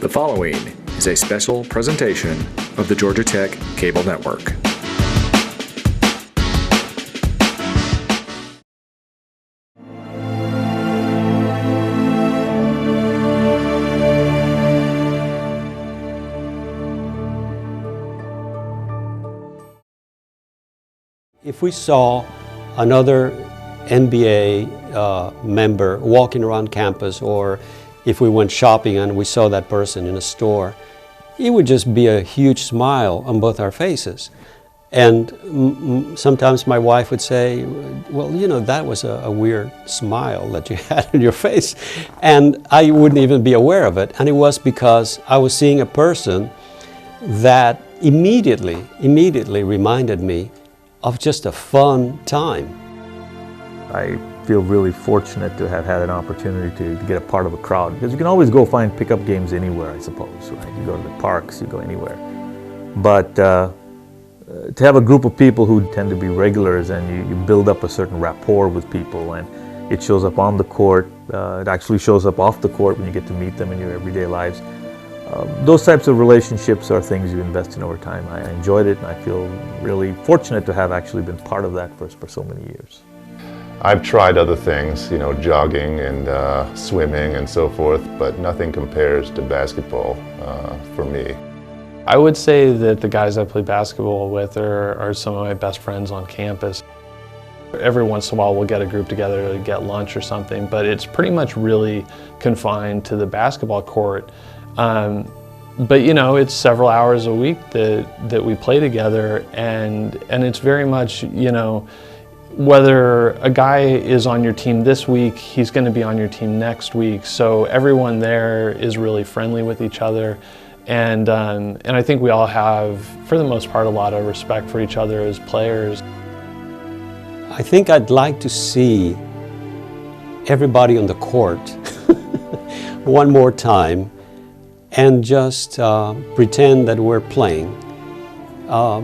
The following is a special presentation of the Georgia Tech Cable Network. If we saw another NBA member walking around campus, or if we went shopping and we saw that person in a store, it would just be a huge smile on both our faces. And sometimes my wife would say, well, you know, that was a weird smile that you had on your face. And I wouldn't even be aware of it. And it was because I was seeing a person that immediately reminded me of just a fun time. I feel really fortunate to have had an opportunity to get a part of a crowd, because you can always go find pickup games anywhere, I suppose, right? You go to the parks, you go anywhere. But to have a group of people who tend to be regulars, and you build up a certain rapport with people, and it shows up on the court, it actually shows up off the court when you get to meet them in your everyday lives. Those types of relationships are things you invest in over time. I enjoyed it, and I feel really fortunate to have actually been part of that for so many years. I've tried other things, you know, jogging and swimming and so forth, but nothing compares to basketball for me. I would say that the guys I play basketball with are some of my best friends on campus. Every once in a while we'll get a group together to get lunch or something, but it's pretty much really confined to the basketball court. But you know, it's several hours a week that we play together, and it's very much, you know, whether a guy is on your team this week, he's going to be on your team next week. So everyone there is really friendly with each other, and I think we all have, for the most part, a lot of respect for each other as players. I think I'd like to see everybody on the court one more time and just pretend that we're playing,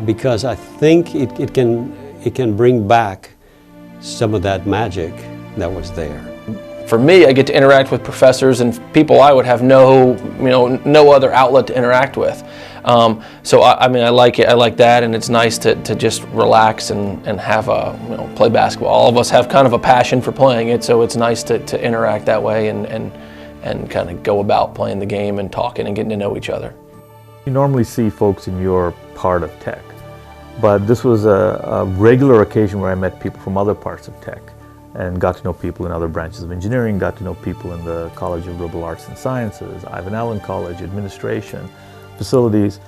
because I think it can bring back some of that magic that was there. For me, I get to interact with professors and people I would have no other outlet to interact with. So I mean, I like it. I like that, and it's nice to just relax and have play basketball. All of us have kind of a passion for playing it, so it's nice to interact that way and kind of go about playing the game and talking and getting to know each other. You normally see folks in your part of Tech, but this was a regular occasion where I met people from other parts of Tech and got to know people in other branches of engineering, got to know people in the College of Liberal Arts and Sciences, Ivan Allen College, administration, facilities,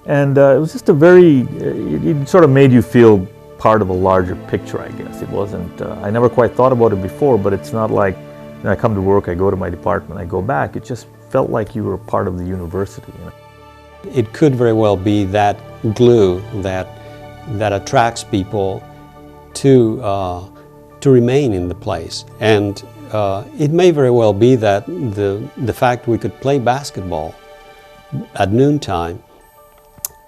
and it was just it sort of made you feel part of a larger picture, I guess. It wasn't, I never quite thought about it before, but it's not like, when I come to work, I go to my department, I go back. It just felt like you were part of the university. You know? It could very well be that glue that attracts people to remain in the place. And it may very well be that the fact we could play basketball at noontime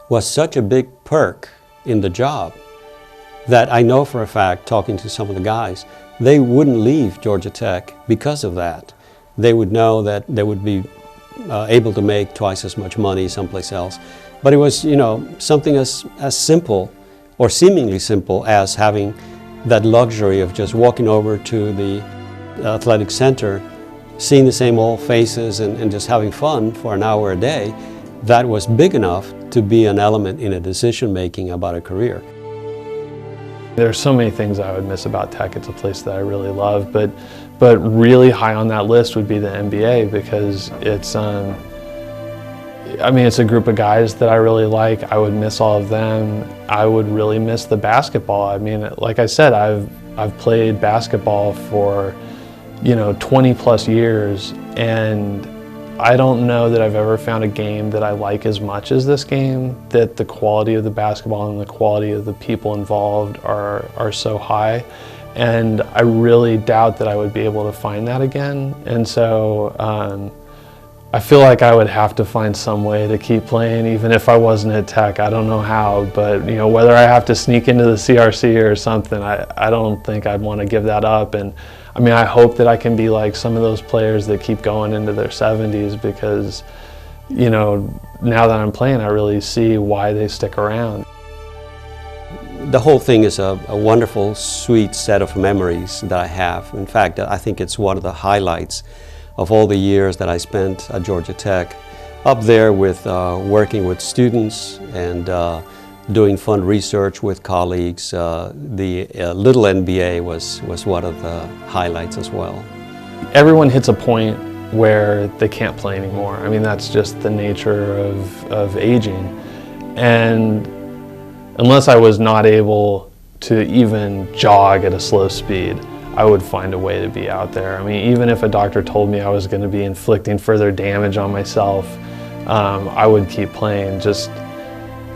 was such a big perk in the job that I know for a fact, talking to some of the guys, they wouldn't leave Georgia Tech because of that. They would know that they would be able to make twice as much money someplace else. But it was, you know, something as simple, or seemingly simple, as having that luxury of just walking over to the athletic center, seeing the same old faces and just having fun for an hour a day. That was big enough to be an element in a decision making about a career. There's so many things I would miss about Tech. It's a place that I really love, but really high on that list would be the NBA, because it's I mean, it's a group of guys that I really like. I would miss all of them. I would really miss the basketball. I mean, like I said, I've played basketball for, you know, 20 plus years, and I don't know that I've ever found a game that I like as much as this game, that the quality of the basketball and the quality of the people involved are so high. And I really doubt that I would be able to find that again. And so I feel like I would have to find some way to keep playing, even if I wasn't at Tech. I don't know how, but you know, whether I have to sneak into the CRC or something, I don't think I'd want to give that up. And I mean, I hope that I can be like some of those players that keep going into their 70s, because you know, now that I'm playing, I really see why they stick around. The whole thing is a wonderful, sweet set of memories that I have. In fact, I think it's one of the highlights of all the years that I spent at Georgia Tech, up there with working with students and doing fun research with colleagues. The little NBA was one of the highlights as well. Everyone hits a point where they can't play anymore. I mean, that's just the nature of aging. And unless I was not able to even jog at a slow speed, I would find a way to be out there. I mean, even if a doctor told me I was going to be inflicting further damage on myself, I would keep playing. Just,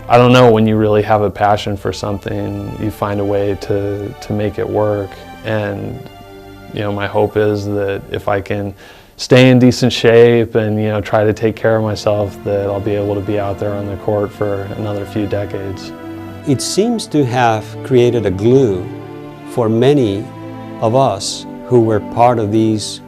I don't know, when you really have a passion for something, you find a way to make it work. And, you know, my hope is that if I can stay in decent shape and, you know, try to take care of myself, that I'll be able to be out there on the court for another few decades. It seems to have created a glue for many of us who were part of these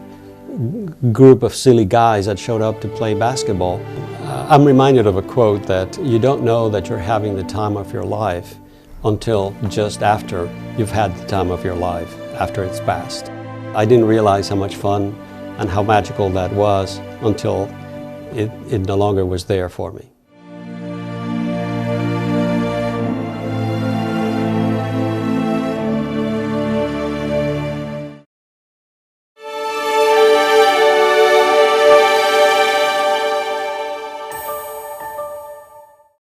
group of silly guys that showed up to play basketball. I'm reminded of a quote that you don't know that you're having the time of your life until just after you've had the time of your life, after it's passed. I didn't realize how much fun and how magical that was until it no longer was there for me.